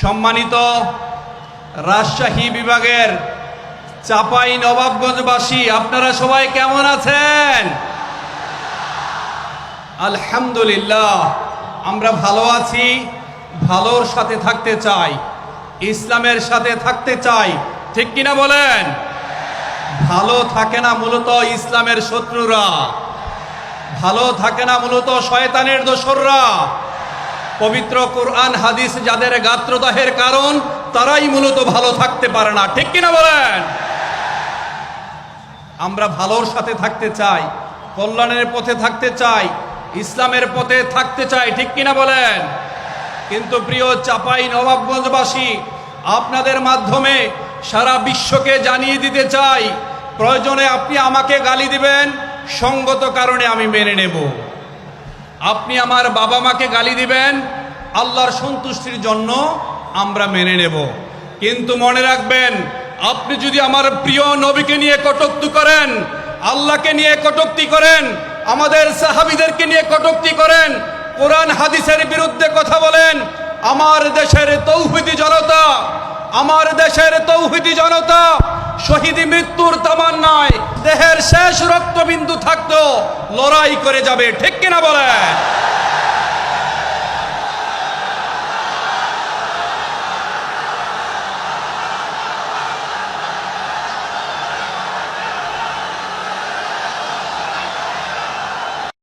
সম্মানিত রাজশাহী বিভাগের চাপাই নবাবগঞ্জবাসী, আপনারা সবাই কেমন আছেন? আলহামদুলিল্লাহ, আমরা ভালো আছি। ভালোর সাথে থাকতে চাই, ইসলামের সাথে থাকতে চাই, ঠিক কিনা বলেন? ভালো থাকে না মূলত ইসলামের শত্রুরা, ভালো থাকে না মূলত শয়তানের দোসররা। পবিত্র কোরআন হাদিস যাদের গাত্রদাহের কারণ, তারাই মূলত ভালো থাকতে পারে না, ঠিক কিনা বলেন? আমরা ভালোর সাথে থাকতে চাই, কল্যাণের পথে থাকতে চাই, ইসলামের পথে থাকতে চাই, ঠিক কিনা বলেন? কিন্তু প্রিয় চাপাই নবাবগঞ্জবাসী, আপনাদের মাধ্যমে সারা বিশ্বকে জানিয়ে দিতে চাই, প্রয়োজনে আপনি আমাকে গালি দিবেন, সঙ্গত কারণে আমি মেনে নেব। আপনি আমার বাবা মাকে গালি দিবেন, আল্লাহর সন্তুষ্টির জন্য আমরা মেনে নেব। কিন্তু মনে রাখবেন, আপনি যদি আমার প্রিয় নবীকে নিয়ে কটূক্তি করেন, আল্লাহকে নিয়ে কটূক্তি করেন, আমাদের সাহাবীদেরকে নিয়ে কটূক্তি করেন, কোরআন হাদিসের বিরুদ্ধে কথা বলেন, আমার দেশের তৌহিদি জনতা, আমার দেশের তৌহিদি জনতা শহীদি মৃত্যুর তামান্নায় দেহের শেষ রক্তবিন্দু থাকতো লড়াই করে যাবে, ঠিক কিনা বলেন?